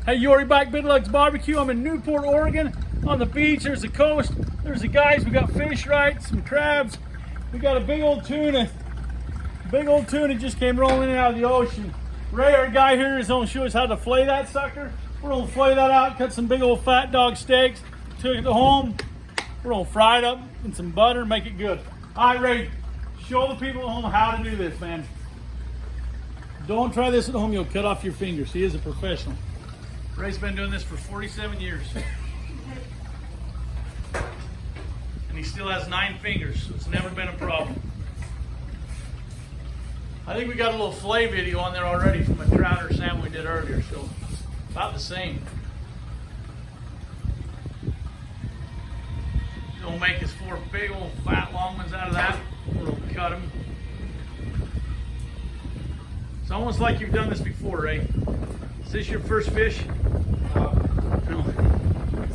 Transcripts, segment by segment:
Hey, Yori Back Bidlugs Barbecue. I'm in Newport, Oregon, on the beach. There's the coast. There's the guys. We got fish, right? Some crabs. We got a big old tuna. Big old tuna just came rolling in out of the ocean. Ray, our guy here, is going to show us how to fillet that sucker. We're going to fillet that out, cut some big old fat dog steaks, took it home. We're going to fry it up in some butter, make it good. All right, Ray, show the people at home how to do this, man. Don't try this at home. You'll cut off your fingers. He is a professional. Ray's been doing this for 47 years. And he still has 9 fingers, so it's never been a problem. I think we got a little fillet video on there already from a trout or salmon we did earlier, so about the same. We'll make us 4 big old fat long ones out of that. We'll cut them. It's almost like you've done this before, Ray. Is this your first fish? No.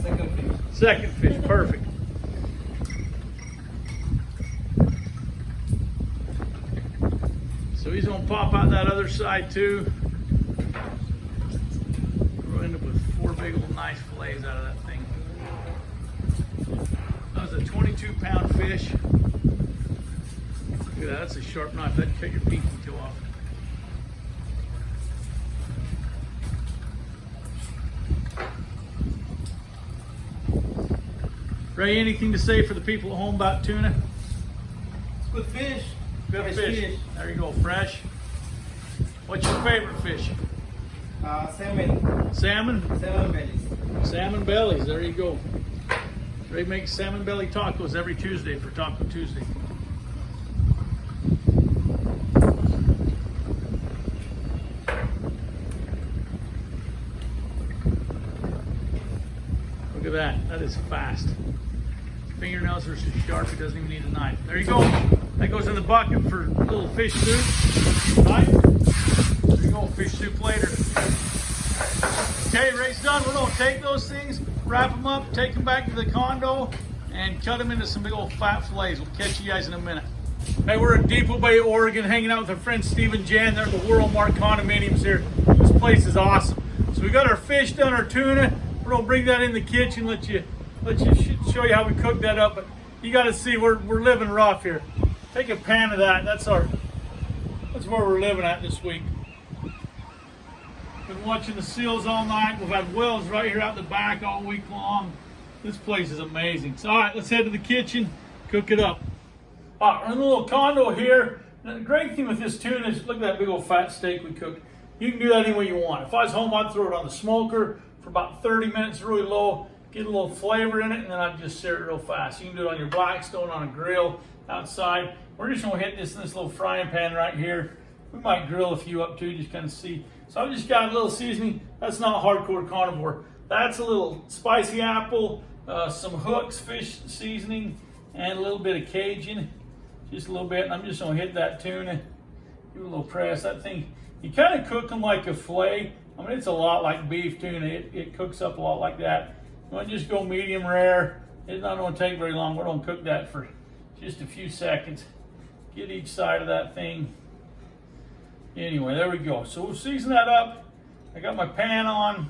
Second fish. Second fish, perfect. So he's gonna pop out that other side too. We'll end up with 4 big old nice fillets out of that thing. That was a 22-pound fish. Look at that, that's a sharp knife. That'd cut your pinky toe off. Ray, anything to say for the people at home about tuna? It's good fish. Good fish. There you go, fresh. What's your favorite fish? Salmon. Salmon? Salmon bellies. Salmon bellies, there you go. Ray makes salmon belly tacos every Tuesday for Taco Tuesday. Look at that, that is fast. Fingernails are so sharp, he doesn't even need a knife. There you go. That goes in the bucket for a little fish soup. Right? There you go, fish soup later. Okay, Ray's done. We're gonna take those things, wrap them up, take them back to the condo, and cut them into some big old fat fillets. We'll catch you guys in a minute. Hey, we're in Depoe Bay, Oregon, hanging out with our friend Steve and Jan. They're at the World Mark condominiums here. This place is awesome. So we got our fish done, our tuna. We're gonna bring that in the kitchen, let you show you how we cook that up. But you got to see, we're living rough here. Take a pan of that. That's where we're living at this week. Been watching the seals all night. We've had whales right here out the back all week long. This place is amazing. So all right, let's head to the kitchen, cook it up. All right, we're in a little condo here. Now, the great thing with this tuna is, look at that big old fat steak we cooked. You can do that any way you want. If I was home, I'd throw it on the smoker for about 30 minutes, really low, get a little flavor in it, and then I'd just sear it real fast. You can do it on your Blackstone, on a grill, outside. We're just gonna hit this in this little frying pan right here. We might grill a few up too, just kind of see. So I've just got a little seasoning. That's not hardcore carnivore. That's a little spicy apple, some hooks, fish seasoning, and a little bit of Cajun, just a little bit. And I'm just gonna hit that tuna, give it a little press. That thing, you kind of cook them like a fillet. I mean, it's a lot like beef tuna. It cooks up a lot like that. You want to just go medium rare. It's not going to take very long. We're going to cook that for just a few seconds. Get each side of that thing. Anyway, there we go. So we'll season that up. I got my pan on.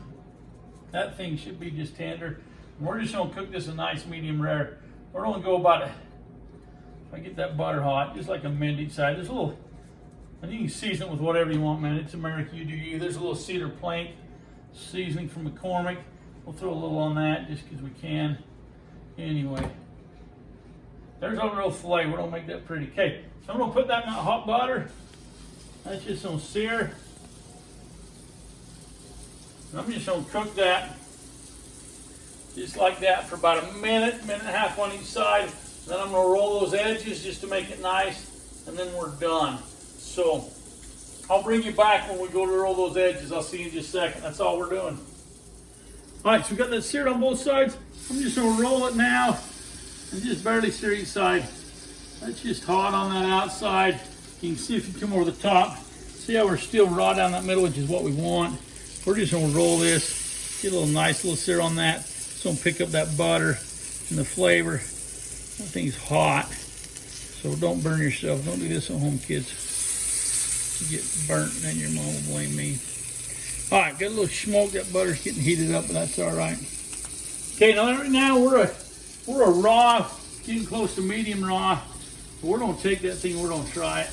That thing should be just tender. And we're just going to cook this a nice medium rare. We're going to go about, if I get that butter hot, just like a minute each side. There's a little, and you can season it with whatever you want, man. It's American, you do you. There's a little cedar plank seasoning from McCormick. We'll throw a little on that just because we can. Anyway, there's our real fillet. We're gonna make that pretty. Okay, so I'm gonna put that in that hot butter. That's just gonna sear. And I'm just gonna cook that just like that for about a minute, minute and a half on each side. Then I'm gonna roll those edges just to make it nice, and then we're done. So I'll bring you back when we go to roll those edges. I'll see you in just a second. That's all we're doing. All right, so we got that seared on both sides. I'm just gonna roll it now and just barely sear each side. That's just hot on that outside. You can see if you come over the top. See how we're still raw down that middle, which is what we want. We're just gonna roll this, get a little nice little sear on that. It's gonna pick up that butter and the flavor. That thing's hot, so don't burn yourself. Don't do this at home, kids. You get burnt, and then your mom will blame me. All right, got a little smoke. That butter's getting heated up, but that's all right. Okay, now right now we're a raw, getting close to medium raw. We're gonna take that thing. We're gonna try it.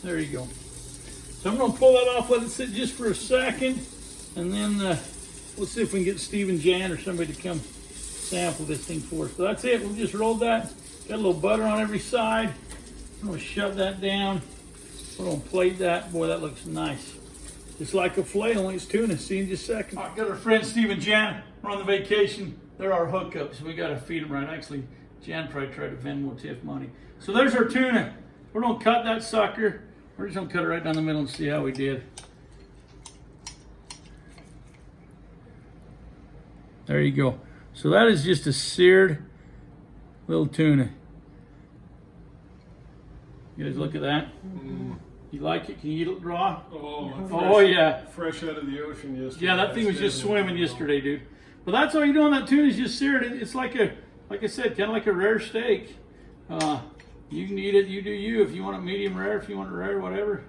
There you go. So I'm gonna pull that off, let it sit just for a second, and then we'll see if we can get Steve and Jan or somebody to come sample this thing for us. So that's it. We'll just roll that. Got a little butter on every side. I'm gonna shove that down. We're gonna plate that. Boy, that looks nice. Just like a filet, only it's tuna. See you in just a second. All right, got our friends Steve and Jan. We're on the vacation. They're our hookups. We gotta feed them right. Actually, Jan probably tried to Venmo Tiff money. So there's our tuna. We're gonna cut that sucker. We're just gonna cut it right down the middle and see how we did. There you go. So that is just a seared little tuna. You guys look at that. You like it? Can you eat it raw? Oh, Yeah. Fresh out of the ocean yesterday. Yeah, that thing was just swimming yesterday, dude. But that's all you do on that tuna is just sear it. It's like I said, kind of like a rare steak. You can eat it, you do you. If you want it medium rare, if you want it rare, whatever.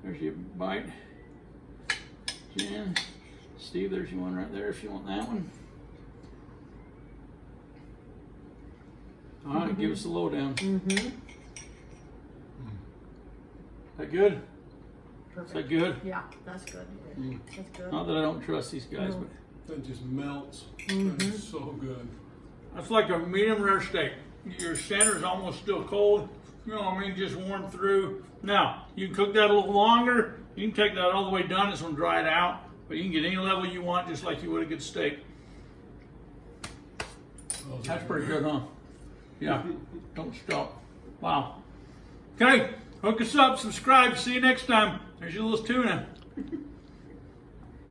There's your bite. Jan, Steve, there's your one right there if you want that one. All right, give us a lowdown. That good? Perfect. Is that good? Yeah, that's good. That's good. Not that I don't trust these guys, No. but That just melts. That's so good. that's like a medium rare steak. Your center is almost still cold. You know what I mean? Just warm through. Now, you can cook that a little longer. You can take that all the way done. It's gonna dry it out. But you can get any level you want, just like you would a good steak. That's pretty good, huh? Yeah. Don't stop. Wow. Okay. Hook us up. Subscribe. See you next time. There's your little tuna.